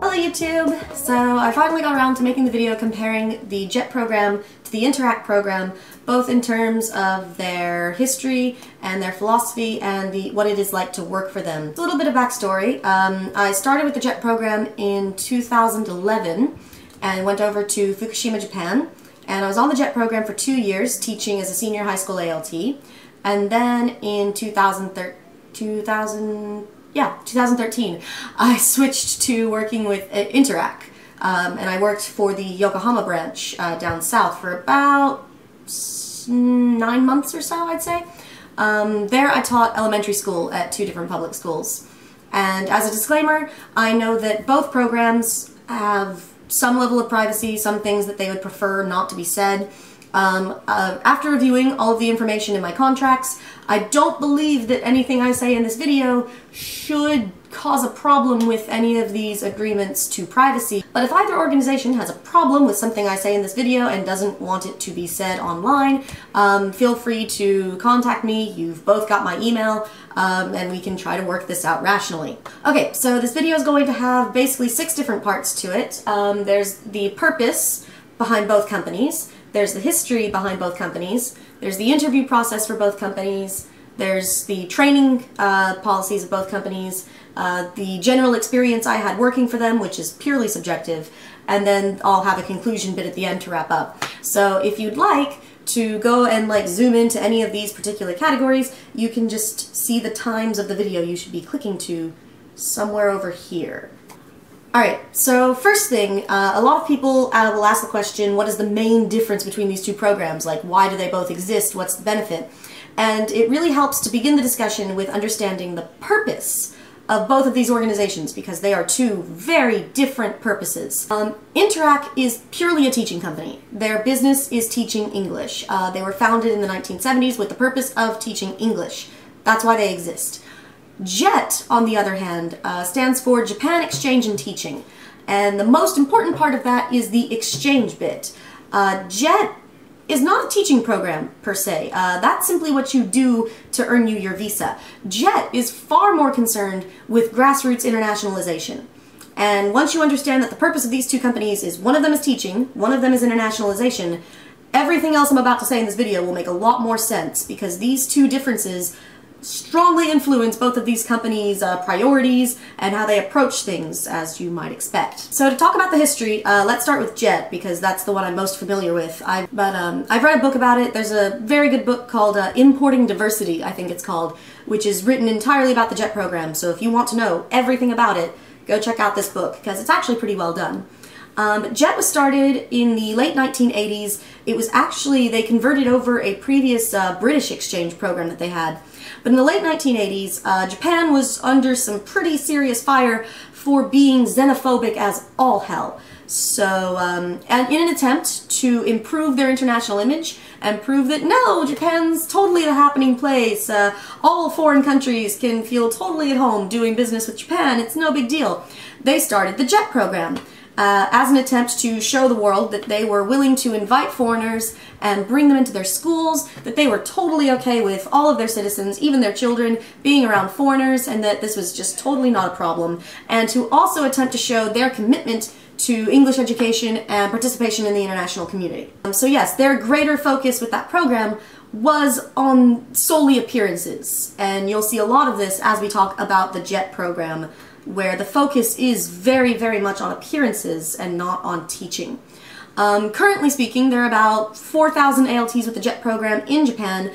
Hello YouTube! So I finally got around to making the video comparing the JET program to the Interac program, both in terms of their history and their philosophy and what it is like to work for them. A little bit of backstory. I started with the JET program in 2011 and went over to Fukushima, Japan, and I was on the JET program for 2 years teaching as a senior high school ALT, and then in 2013 I switched to working with Interac, and I worked for the Yokohama branch down south for about 9 months or so, I'd say. There I taught elementary school at 2 different public schools. And as a disclaimer, I know that both programs have some level of privacy, some things that they would prefer not to be said. After reviewing all of the information in my contracts, I don't believe that anything I say in this video should cause a problem with any of these agreements to privacy. But if either organization has a problem with something I say in this video and doesn't want it to be said online, feel free to contact me. You've both got my email, and we can try to work this out rationally. Okay, so this video is going to have basically 6 different parts to it. There's the purpose behind both companies. There's the history behind both companies, there's the interview process for both companies, there's the training policies of both companies, the general experience I had working for them, which is purely subjective, and then I'll have a conclusion bit at the end to wrap up. So if you'd like to go and zoom into any of these particular categories, you can just see the times of the video you should be clicking to somewhere over here. Alright, so first thing, a lot of people will ask the question, what is the main difference between these 2 programs? Like, why do they both exist? What's the benefit? And it really helps to begin the discussion with understanding the purpose of both of these organizations, because they are 2 very different purposes. Interac is purely a teaching company. Their business is teaching English. They were founded in the 1970s with the purpose of teaching English. That's why they exist. JET, on the other hand, stands for Japan Exchange and Teaching, and the most important part of that is the exchange bit. JET is not a teaching program, per se. That's simply what you do to earn you your visa. JET is far more concerned with grassroots internationalization. And once you understand that the purpose of these 2 companies is one of them is teaching, one of them is internationalization, everything else I'm about to say in this video will make a lot more sense, because these 2 differences strongly influence both of these companies' priorities and how they approach things, as you might expect. So to talk about the history, let's start with JET, because that's the one I'm most familiar with. I've read a book about it. There's a very good book called Importing Diversity, I think it's called, which is written entirely about the JET program. So if you want to know everything about it, go check out this book, because it's actually pretty well done. JET was started in the late 1980s. It was actually, they converted over a previous British exchange program that they had. But in the late 1980s, Japan was under some pretty serious fire for being xenophobic as all hell. So, and in an attempt to improve their international image and prove that no, Japan's totally the happening place, all foreign countries can feel totally at home doing business with Japan, it's no big deal, they started the JET program. As an attempt to show the world that they were willing to invite foreigners and bring them into their schools, that they were totally okay with all of their citizens, even their children, being around foreigners, and that this was just totally not a problem, and to also attempt to show their commitment to English education and participation in the international community. So yes, their greater focus with that program was on solely appearances, and you'll see a lot of this as we talk about the JET program, where the focus is very, very much on appearances and not on teaching. Currently speaking, there are about 4,000 ALTs with the JET program in Japan,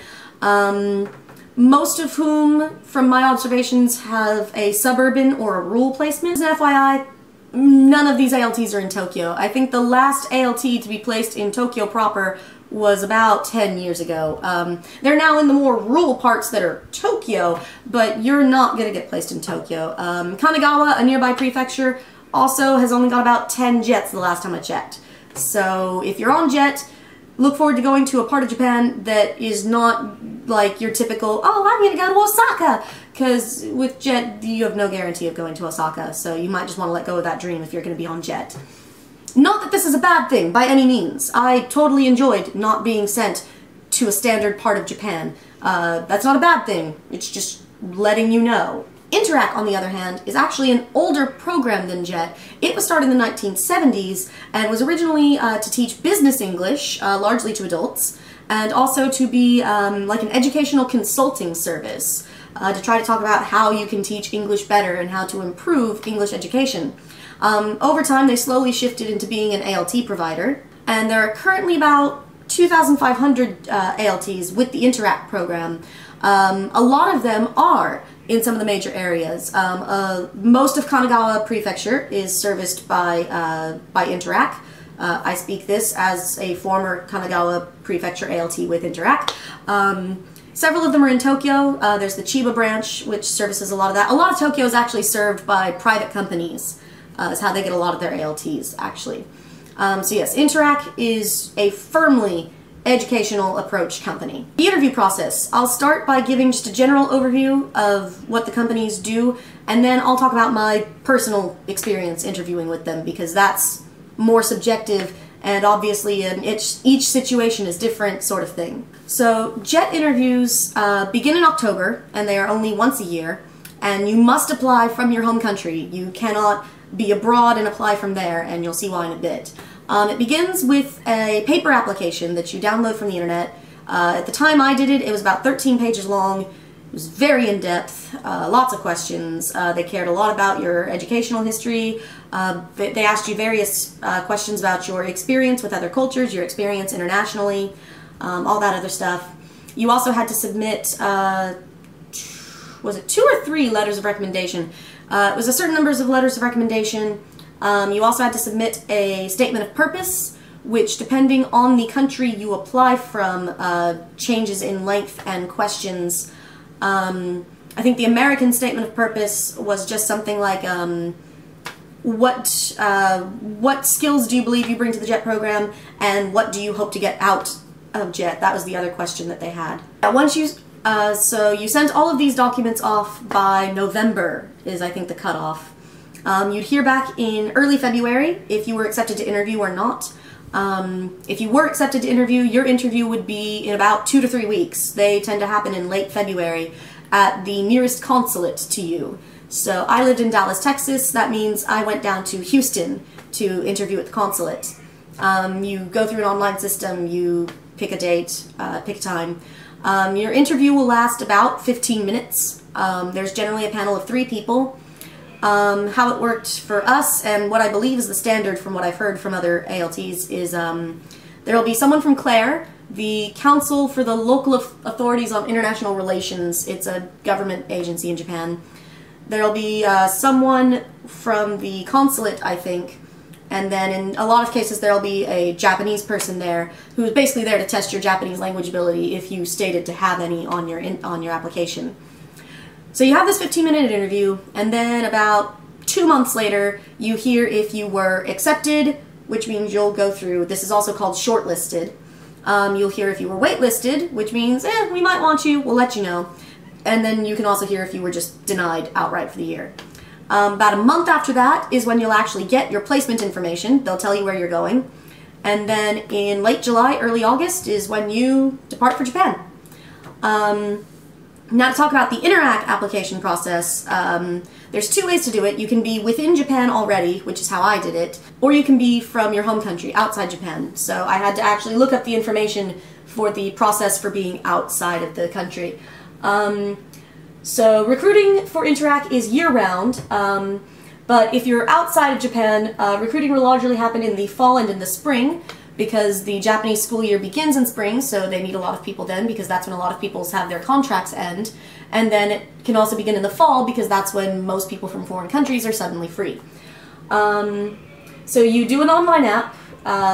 most of whom, from my observations, have a suburban or a rural placement. As an FYI, none of these ALTs are in Tokyo. I think the last ALT to be placed in Tokyo proper was about 10 years ago. They're now in the more rural parts that are Tokyo, but you're not going to get placed in Tokyo. Kanagawa, a nearby prefecture, also has only got about 10 jets the last time I checked. So if you're on JET, look forward to going to a part of Japan that is not like your typical, oh, I'm going to go to Osaka, because with JET you have no guarantee of going to Osaka, so you might just want to let go of that dream if you're going to be on JET. Not that this is a bad thing, by any means. I totally enjoyed not being sent to a standard part of Japan. That's not a bad thing. It's just letting you know. Interac, on the other hand, is actually an older program than JET. It was started in the 1970s and was originally to teach business English, largely to adults, and also to be like an educational consulting service to try to talk about how you can teach English better and how to improve English education. Over time, they slowly shifted into being an ALT provider, and there are currently about 2,500 ALTs with the Interac program. A lot of them are in some of the major areas. Most of Kanagawa Prefecture is serviced by Interac. I speak this as a former Kanagawa Prefecture ALT with Interac. Several of them are in Tokyo. There's the Chiba branch, which services a lot of that. A lot of Tokyo is actually served by private companies. Is how they get a lot of their ALTs, actually. So yes, Interac is a firmly educational approach company. The interview process. I'll start by giving just a general overview of what the companies do, and then I'll talk about my personal experience interviewing with them, because that's more subjective, and obviously each situation is different, sort of thing. So JET interviews begin in October, and they are only once a year, and you must apply from your home country. You cannot be abroad and apply from there, and you'll see why in a bit. It begins with a paper application that you download from the internet. At the time I did it, it was about 13 pages long. It was very in-depth, lots of questions. They cared a lot about your educational history. They asked you various questions about your experience with other cultures, your experience internationally, all that other stuff. You also had to submit, was it 2 or 3 letters of recommendation? It was a certain numbers of letters of recommendation. You also had to submit a statement of purpose, which, depending on the country you apply from, changes in length and questions. I think the American statement of purpose was just something like, what skills do you believe you bring to the JET program, and what do you hope to get out of JET? That was the other question that they had. Once you, so you sent all of these documents off by November, is I think the cutoff. You'd hear back in early February if you were accepted to interview or not. If you were accepted to interview, your interview would be in about 2 to 3 weeks. They tend to happen in late February at the nearest consulate to you. So I lived in Dallas, Texas. That means I went down to Houston to interview at the consulate. You go through an online system, you pick a date, pick a time. Your interview will last about 15 minutes. There's generally a panel of 3 people. How it worked for us, and what I believe is the standard from what I've heard from other ALTs, is there will be someone from CLARE, the Council for the Local Authorities on International Relations. It's a government agency in Japan. There will be someone from the consulate, I think, and then in a lot of cases there will be a Japanese person there who is basically there to test your Japanese language ability if you stated to have any on your application. So you have this 15-minute interview, and then about 2 months later, you hear if you were accepted, which means you'll go through, this is also called shortlisted. You'll hear if you were waitlisted, which means, we might want you, we'll let you know. And then you can also hear if you were just denied outright for the year. About a month after that is when you'll actually get your placement information. They'll tell you where you're going. And then in late July, early August is when you depart for Japan. Now to talk about the Interac application process, there's 2 ways to do it. You can be within Japan already, which is how I did it, or you can be from your home country, outside Japan. So I had to actually look up the information for the process for being outside of the country. So recruiting for Interac is year-round, but if you're outside of Japan, recruiting will largely happen in the fall and in the spring, because the Japanese school year begins in spring, so they need a lot of people then, because that's when a lot of people have their contracts end. And then it can also begin in the fall, because that's when most people from foreign countries are suddenly free. So you do an online app,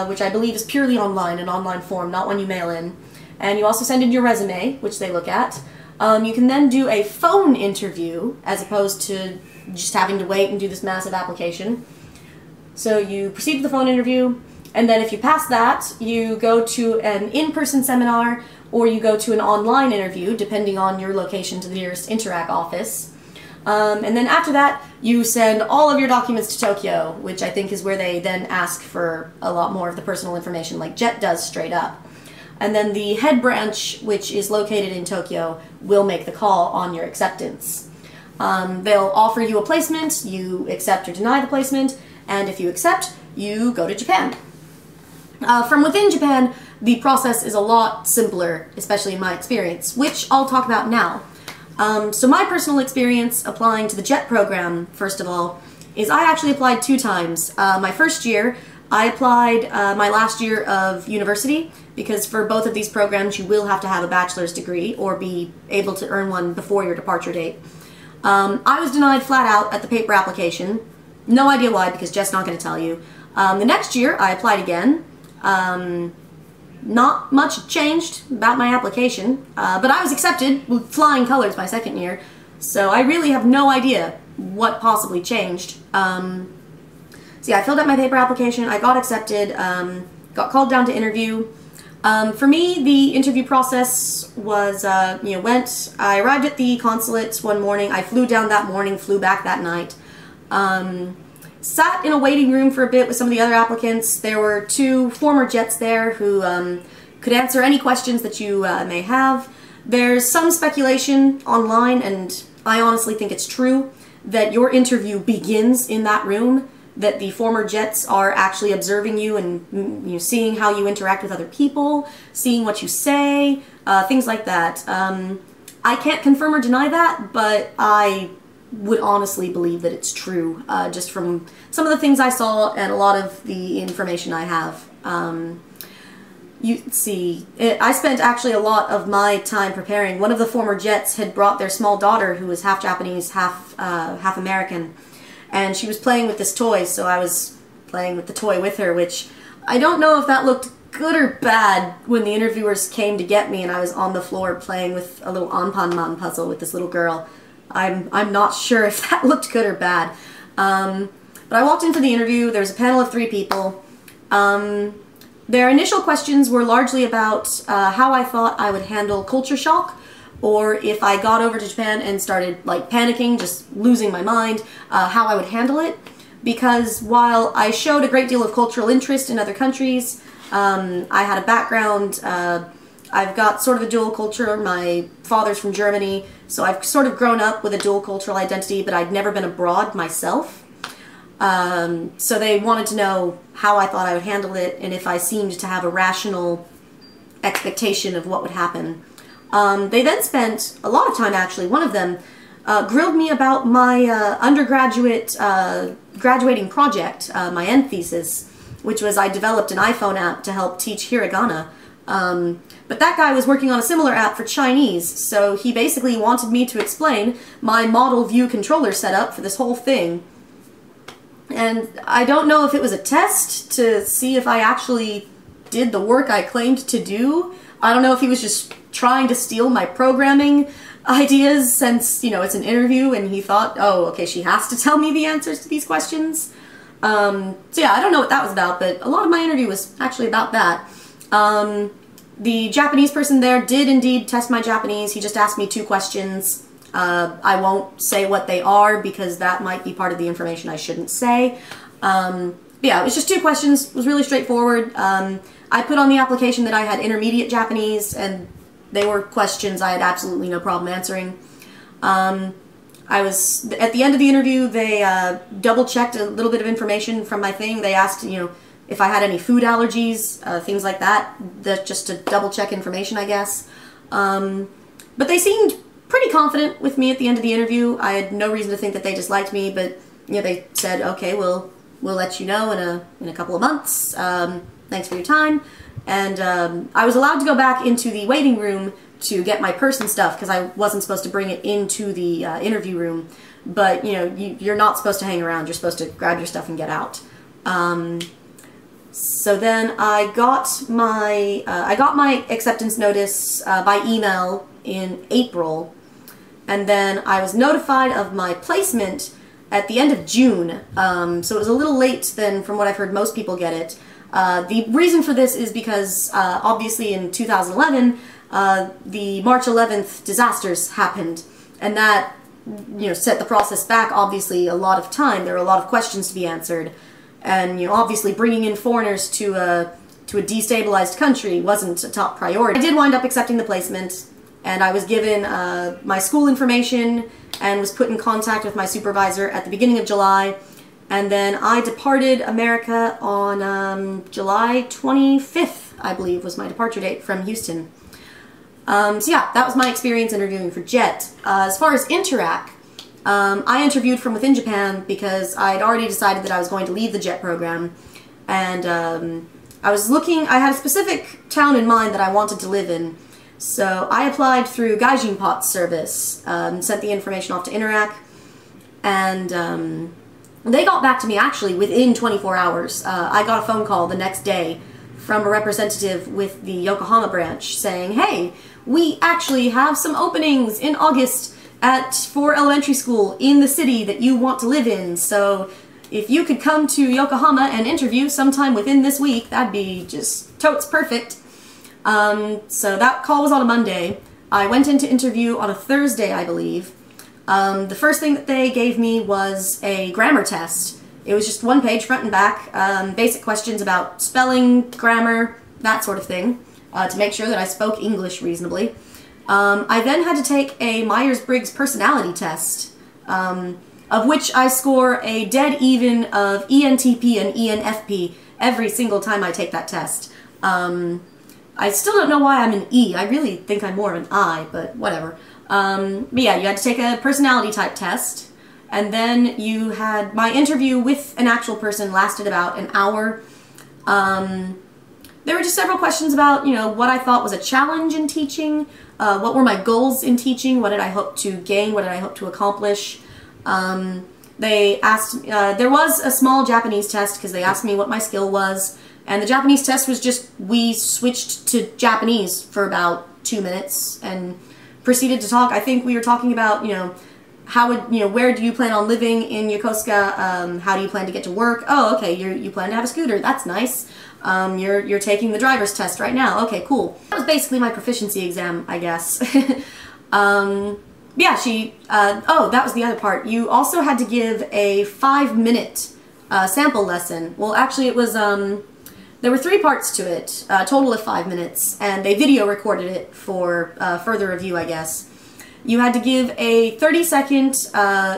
which I believe is purely online, an online form, not one you mail in. And you also send in your resume, which they look at. You can then do a phone interview, as opposed to just having to wait and do this massive application. So you proceed to the phone interview, and then if you pass that, you go to an in-person seminar, or you go to an online interview, depending on your location, to the nearest Interac office. And then after that, you send all of your documents to Tokyo, which I think is where they then ask for a lot more of the personal information, like JET does straight up. And then the head branch, which is located in Tokyo, will make the call on your acceptance. They'll offer you a placement, you accept or deny the placement, and if you accept, you go to Japan. From within Japan, the process is a lot simpler, especially in my experience, which I'll talk about now. So my personal experience applying to the JET program, first of all, is I actually applied 2 times. My first year, I applied my last year of university, because for both of these programs you will have to have a bachelor's degree or be able to earn one before your departure date. I was denied flat out at the paper application. No idea why, because Jeff's not going to tell you. The next year I applied again. Not much changed about my application, but I was accepted with flying colors my second year, so I really have no idea what possibly changed. So yeah, I filled out my paper application, I got accepted, got called down to interview. For me, the interview process was, I arrived at the consulate one morning, I flew down that morning, flew back that night. Sat in a waiting room for a bit with some of the other applicants. There were 2 former Jets there who could answer any questions that you may have. There's some speculation online, and I honestly think it's true, that your interview begins in that room, that the former Jets are actually observing you and seeing how you interact with other people, seeing what you say, things like that. I can't confirm or deny that, but I would honestly believe that it's true, just from some of the things I saw and a lot of the information I have. I spent actually a lot of my time preparing. One of the former Jets had brought their small daughter, who was half Japanese, half American, and she was playing with this toy, so I was playing with the toy with her, which I don't know if that looked good or bad when the interviewers came to get me and I was on the floor playing with a little Anpanman puzzle with this little girl. I'm not sure if that looked good or bad. But I walked in for the interview. There was a panel of 3 people. Their initial questions were largely about how I thought I would handle culture shock, or if I got over to Japan and started like panicking, just losing my mind, how I would handle it. Because while I showed a great deal of cultural interest in other countries, I had a background, I've got sort of a dual culture. My father's from Germany, so I've sort of grown up with a dual cultural identity, but I'd never been abroad myself. So they wanted to know how I thought I would handle it and if I seemed to have a rational expectation of what would happen. They then spent a lot of time, actually. One of them grilled me about my undergraduate graduating project, my end thesis, which was I developed an iPhone app to help teach hiragana. But that guy was working on a similar app for Chinese, so he basically wanted me to explain my model view controller setup for this whole thing. And I don't know if it was a test to see if I actually did the work I claimed to do. I don't know if he was just trying to steal my programming ideas since, it's an interview and he thought, oh, okay, she has to tell me the answers to these questions. So yeah, I don't know what that was about, but a lot of my interview was actually about that. The Japanese person there did indeed test my Japanese. He just asked me 2 questions. I won't say what they are because that might be part of the information I shouldn't say. But yeah, it was just 2 questions. It was really straightforward. I put on the application that I had intermediate Japanese, and they were questions I had absolutely no problem answering. At the end of the interview, they double-checked a little bit of information from my thing. They asked, if I had any food allergies, things like that, just to double-check information, I guess. But they seemed pretty confident with me at the end of the interview. I had no reason to think that they disliked me, but they said, okay, we'll let you know in a couple of months. Thanks for your time. And I was allowed to go back into the waiting room to get my purse and stuff because I wasn't supposed to bring it into the interview room. But you're not supposed to hang around. You're supposed to grab your stuff and get out. So then I got my acceptance notice by email in April, and then I was notified of my placement at the end of June. So it was a little late than from what I've heard most people get it. The reason for this is because obviously in 2011 the March 11th disasters happened, and that set the process back obviously a lot of time. There were a lot of questions to be answered. And obviously bringing in foreigners to a destabilized country wasn't a top priority. I did wind up accepting the placement. and I was given my school information and was put in contact with my supervisor at the beginning of July. And then I departed America on July 25th, I believe, was my departure date from Houston. So yeah, that was my experience interviewing for JET. As far as Interac, I interviewed from within Japan because I had already decided that I was going to leave the JET program. And I had a specific town in mind that I wanted to live in. So I applied through Gaijin Pot's service, sent the information off to Interac, and they got back to me actually within 24 hours. I got a phone call the next day from a representative with the Yokohama branch saying, hey, we actually have some openings in August for elementary school in the city that you want to live in, so if you could come to Yokohama and interview sometime within this week, that'd be just totes perfect. So that call was on a Monday. I went in to interview on a Thursday, I believe. The first thing that they gave me was a grammar test. It was just one page, front and back, basic questions about spelling, grammar, that sort of thing, to make sure that I spoke English reasonably. I then had to take a Myers-Briggs personality test, of which I score a dead even of ENTP and ENFP every single time I take that test. I still don't know why I'm an E. I really think I'm more of an I, but whatever. But yeah, you had to take a personality type test, and then you had my interview with an actual person lasted about an hour. There were just several questions about, you know, what I thought was a challenge in teaching, what were my goals in teaching, what did I hope to gain, what did I hope to accomplish. They asked, there was a small Japanese test because they asked me what my skill was, and the Japanese test was just, we switched to Japanese for about 2 minutes and proceeded to talk. I think we were talking about, you know, where do you plan on living in Yokosuka? How do you plan to get to work? Oh, okay, you plan to have a scooter. That's nice. You're taking the driver's test right now. Okay, cool. That was basically my proficiency exam, I guess. Yeah, oh, that was the other part. You also had to give a 5-minute sample lesson. Well, actually it was, there were 3 parts to it, a total of 5 minutes, and they video recorded it for further review, I guess. You had to give a 30-second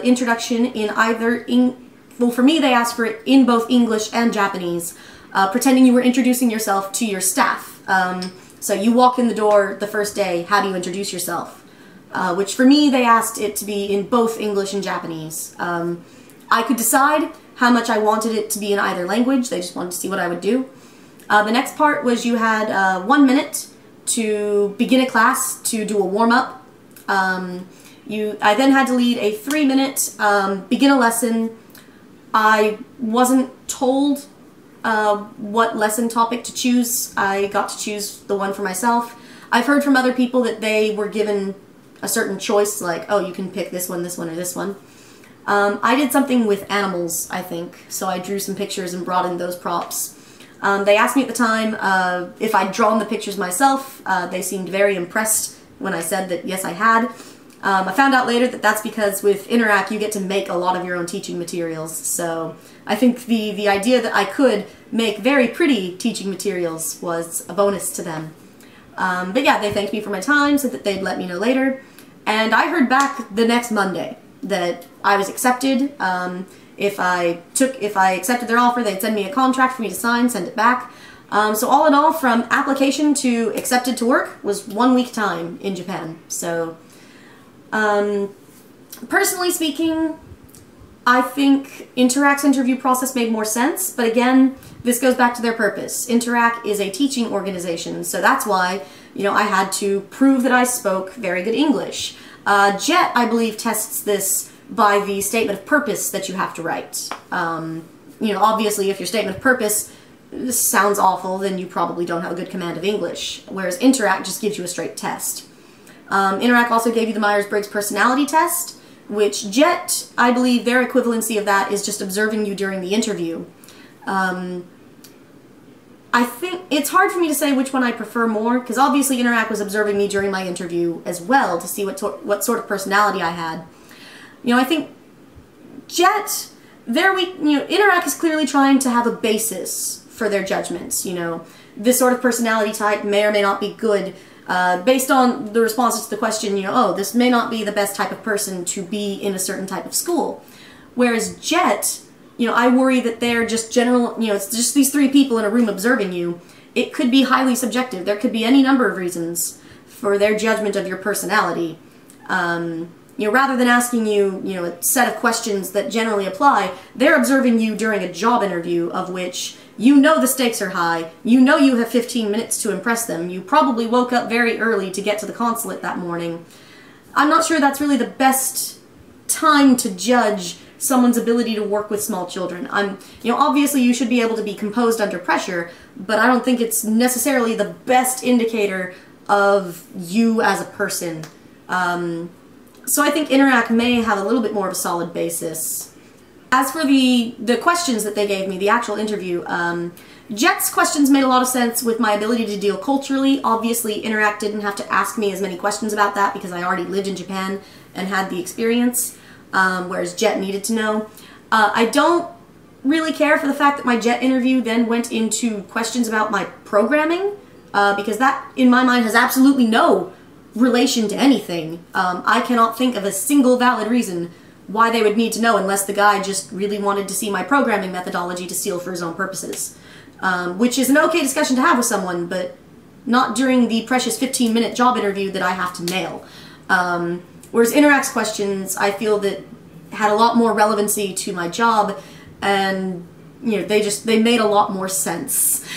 introduction in either, well, for me they asked for it in both English and Japanese, pretending you were introducing yourself to your staff. So you walk in the door the first day, how do you introduce yourself? Which for me they asked it to be in both English and Japanese. I could decide how much I wanted it to be in either language, they just wanted to see what I would do. The next part was you had 1 minute to begin a class to do a warm-up. I then had to lead a 3-minute begin a lesson. I wasn't told what lesson topic to choose. I got to choose the one for myself. I've heard from other people that they were given a certain choice, like, oh, you can pick this one, or this one. I did something with animals, I think, so I drew some pictures and brought in those props. They asked me at the time if I'd drawn the pictures myself. They seemed very impressed when I said that yes, I had. I found out later that that's because with Interac you get to make a lot of your own teaching materials, so I think the idea that I could make very pretty teaching materials was a bonus to them. But yeah, they thanked me for my time, said that they'd let me know later, and I heard back the next Monday that I was accepted. If I accepted their offer, they'd send me a contract for me to sign, send it back. So all in all, from application to accepted to work was 1 week time in Japan. So, personally speaking, I think Interac's interview process made more sense, but again, this goes back to their purpose. Interac is a teaching organization, so that's why, you know, I had to prove that I spoke very good English. JET, I believe, tests this by the statement of purpose that you have to write. You know, obviously, if your statement of purpose sounds awful, then you probably don't have a good command of English, whereas Interac just gives you a straight test. Interac also gave you the Myers-Briggs personality test, which JET, I believe their equivalency of that is just observing you during the interview. I think it's hard for me to say which one I prefer more, because obviously Interac was observing me during my interview as well to see what sort of personality I had. You know, I think JET, Interac is clearly trying to have a basis for their judgments. You know, this sort of personality type may or may not be good based on the responses to the question, you know, oh, this may not be the best type of person to be in a certain type of school. Whereas Jet, you know, I worry that they're just general, you know, it's just these three people in a room observing you. It could be highly subjective. There could be any number of reasons for their judgment of your personality. You know, rather than asking you, you know, a set of questions that generally apply, they're observing you during a job interview of which you know the stakes are high, you know you have 15 minutes to impress them, you probably woke up very early to get to the consulate that morning. I'm not sure that's really the best time to judge someone's ability to work with small children. You know, obviously you should be able to be composed under pressure, but I don't think it's necessarily the best indicator of you as a person. So I think Interac may have a little bit more of a solid basis. As for the questions that they gave me, the actual interview, Jet's questions made a lot of sense with my ability to deal culturally. Obviously, Interac didn't have to ask me as many questions about that because I already lived in Japan and had the experience, whereas Jet needed to know. I don't really care for the fact that my Jet interview then went into questions about my programming, because that, in my mind, has absolutely no relation to anything. I cannot think of a single valid reason why they would need to know unless the guy just really wanted to see my programming methodology to steal for his own purposes. Which is an okay discussion to have with someone, but not during the precious 15-minute job interview that I have to nail. Whereas Interac's questions, I feel that had a lot more relevancy to my job, and you know, they made a lot more sense.